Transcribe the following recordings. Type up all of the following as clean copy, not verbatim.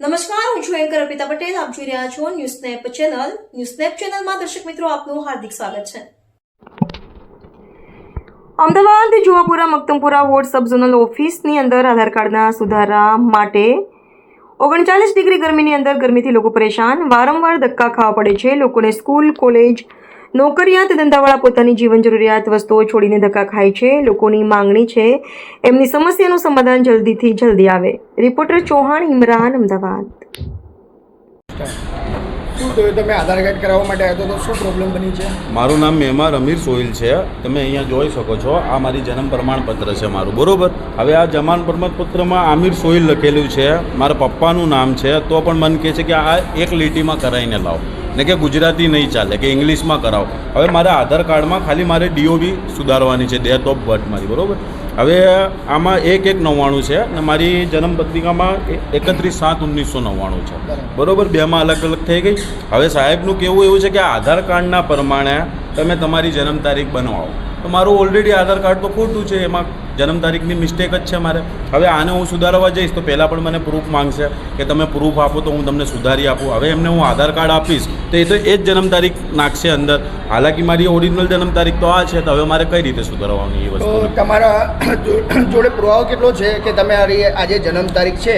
નમસ્કાર, હું છું એન્કર અર્પિતા પટેલ. આપ જોઈ રહ્યા છો news snap channel. News snap ચેનલમાં દર્શક મિત્રો આપનું હાર્દિક સ્વાગત છે. અમદાવાદ જુવાપુરા મક્તમપુરા વોર્ડ સબ ઝોનલ ઓફિસની અંદર આધાર કાર્ડના સુધારા માટે 39 ડિગ્રી ગરમીની અંદર ગરમીથી લોકો પરેશાન, વારંવાર ધક્કા ખાવા પડે છે. લોકોને સ્કૂલ, કોલેજ, નોકરિયાત ધંધાવાળા પોતાની જીવન જરૂરિયાત વસ્તુઓ છોડીને ધક્કા ખાય છે. લોકોની માંગણી છે એમની સમસ્યાનું સમાધાન જલ્દીથી જલ્દી આવે. રિપોર્ટર ચૌહાણ, ઇમરાન, અમદાવાદ. શું થયું? તમે આધાર કાર્ડ કરાવવા માટે આવ્યો તો શું પ્રોબ્લેમ બની છે? મારું નામ મેમર અમીર સોહિલ છે. તમે અહીંયા જોઈ શકો છો, આ મારી જન્મ પ્રમાણપત્ર છે મારું, બરોબર. હવે આ જન્મ પ્રમાણપત્રમાં આમિર સોહિલ લખેલું છે, મારા પપ્પાનું નામ છે, તો પણ મને કહે છે કે આ એક લીટીમાં કરાવીને લાવો ને કે ગુજરાતી નહીં ચાલે, કે ઇંગ્લિશમાં કરાવો. હવે મારા આધાર કાર્ડમાં ખાલી મારે DOB સુધારવાની છે, ડેટ ઓફ બર્થ મારી, બરોબર. હવે આમાં 1199 છે ને મારી જન્મ પત્રિકામાં 31/7/1999 છે, બરોબર. બેમાં અલગ અલગ થઈ ગઈ. હવે સાહેબનું કહેવું એવું છે કે આધાર કાર્ડના પ્રમાણે તમે તમારી જન્મ તારીખ બનાવો. તો મારું ઓલરેડી આધાર કાર્ડ તો ખોટું છે, એમાં જન્મ તારીખની મિસ્ટેક જ છે મારે. હવે આને હું સુધારવા જઈશ તો પહેલાં પણ મને પ્રૂફ માંગશે કે તમે પ્રૂફ આપો તો હું તમને સુધારી આપું. હવે એમને હું આધાર કાર્ડ આપીશ તો એ તો એ જ જન્મ તારીખ નાખશે અંદર. હાલાકી મારી ઓરિજિનલ જન્મ તારીખ તો આ છે, તો હવે મારે કઈ રીતે સુધારવાની એ વસ્તુ? તો તમારા જોડે પુરાવો કેટલો છે કે તમે આજે જન્મ તારીખ છે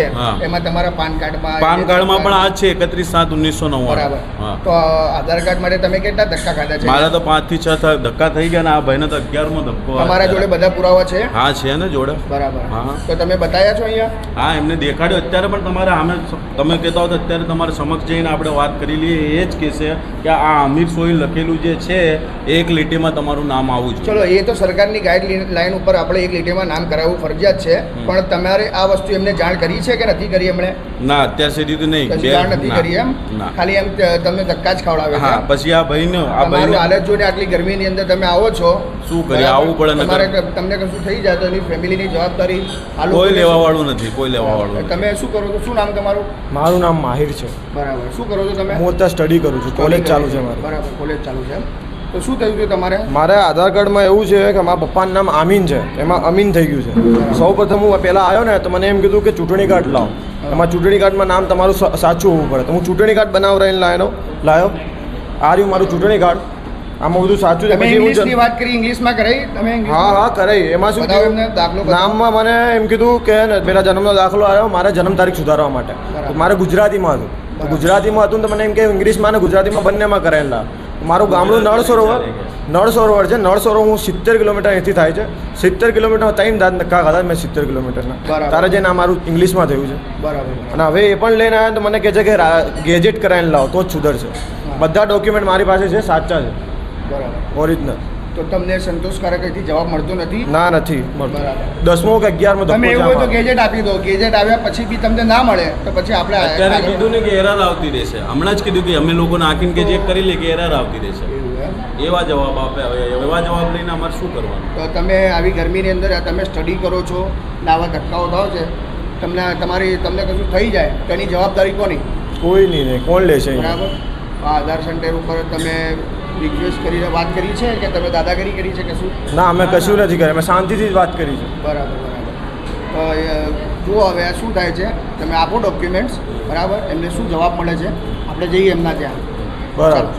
એમાં તમારા પાન કાર્ડમાં પણ આ છે 31/7/1999. બરાબર. તો આધાર કાર્ડ માટે તમે કેટલા ધક્કા ખાધા છે? મારા તો 5 થી 6 ધક્કા થઈ ગયા ને આ ભાઈને તો 11મો ધક્કો. તમારા જોડે બધા પુરાવા છે? હા, છે ને જોડે. બરાબર. હા, તો તમે બતાવ્યા છો અહીંયા? હા, એમને દેખાડ્યો. અત્યારે પણ તમારે આમે તમે કહેતા હો તો અત્યારે તમારે સમક્ષ જઈને આપણે વાત કરી લઈએ. એ જ કહેશે કે આ આમિર સોહિલ લખેલું જે છે એક લીટીમાં તમારું નામ આવવું જોઈએ. ચલો, એ તો સરકારની ગાઈડલાઈન ઉપર આપણે એક લીટીમાં નામ કરાવવું ફરજિયાત છે, પણ તમારે આ વસ્તુ એમને જાણ કરી છે કે નથી કરી એમણે? ના, અત્યાર સુધી તો નહીં, જાણ નથી કરી એમ. ખાલી એમ તમને ધક્કા જ ખવડાવે છે. હા, પછી આ ભાઈને હાલત જોઈને આટલી ગરમીની અંદર તમે આવો છો, શું કરીએ, આવવું પડે ને. તમારે તમને કશું થઈ જાય તો એની ફેમિલીની જવાબદારી કોઈ લેવાવાળું નથી, કોઈ લેવાવાળું. તમે શું કરો છો? શું નામ તમારું? મારું નામ માહિર છે. બરાબર. શું કરો છો તમે? હું અત્યારે સ્ટડી કરું છું, કોલેજ ચાલુ છે મારી. બરાબર, કોલેજ ચાલુ છે. તો શું થયું છે તમારે? મારે આધાર કાર્ડમાં એવું છે કે મારા પપ્પાનું નામ આમીન છે, એમાં અમીન થઈ ગયું છે. સૌ પ્રથમ હું પહેલાં આવ્યો ને તો મને એમ કીધું કે ચૂંટણી કાર્ડ લાવો, એમાં ચૂંટણી કાર્ડમાં નામ તમારું સાચું હોવું પડે. તો હું ચૂંટણી કાર્ડ બનાવરાઈને લાવ્યો. આ રહ્યું મારું ચૂંટણી કાર્ડ, આમાં બધું સાચું છે. પછી ઇંગ્લિશની વાત કરી, ઇંગ્લિશમાં કરાઈ તમે? હા, કરાઈ. એમાં શું નામમાં મને એમ કીધું કે પેલા જન્મનો દાખલો આવ્યો, મારે જન્મ તારીખ સુધારવા માટે. તો મારે ગુજરાતીમાં હતું, તો ગુજરાતીમાં હતું તો મને એમ કે ઇંગ્લિશમાં અને ગુજરાતીમાં બંનેમાં કરાયેલા. મારું ગામડું નળ સરોવર છે. નળ સરોવર હું 70 કિલોમીટર અહીંથી થાય છે. 70 કિલોમીટર 3 ધક્કા ખાધા મેં 70 કિલોમીટરના. તારે જઈને આ મારું ઇંગ્લિશમાં થયું છે. બરાબર. અને હવે એ પણ લઈને આવ્યા તો મને કહે છે કે ગેજેટ કરાવીને લાવો તો જ સુધરશે. બધા ડોક્યુમેન્ટ મારી પાસે છે, સાચા છે, બરાબર, ઓરિજિનલ. તો તમને સંતોષકારક અહીંથી જવાબ મળતો નથી? ના, નથી મળતો. 10મો કે 11મો તમે એવું હોય તો ગેજેટ આપી દો. ગેજેટ આવ્યા પછી બી તમને ના મળે તો પછી આપણે અત્યારે કીધું ને કે એરર આવતી રહેશે. હમણાં જ કીધું કે અમે લોકો નાખીને કે ચેક કરી લે કે એરર આવતી રહેશે. એવા જવાબ આપે. એવા જવાબ લઈને અમારે શું કરવાનું? તો તમે આવી ગરમીની અંદર તમે સ્ટડી કરો છો ને આવા ધક્કાઓ થાવ છે, તમને કશું થઈ જાય તો એની જવાબદારી કોની? કોઈ નહીં, કોણ લેશે? બરાબર. આ આધાર સેન્ટર ઉપર તમે રિક્વેસ્ટ કરીને વાત કરી છે કે તમે દાદાગીરી કરી છે કે શું? ના, અમે કશું નથી કર્યું, અમે શાંતિથી જ વાત કરી છે. બરાબર. તો જુઓ હવે આ શું થાય છે, તમે આપો ડોક્યુમેન્ટ્સ, બરાબર. એમને શું જવાબ મળે છે આપણે જઈએ એમના ત્યાં. બરાબર.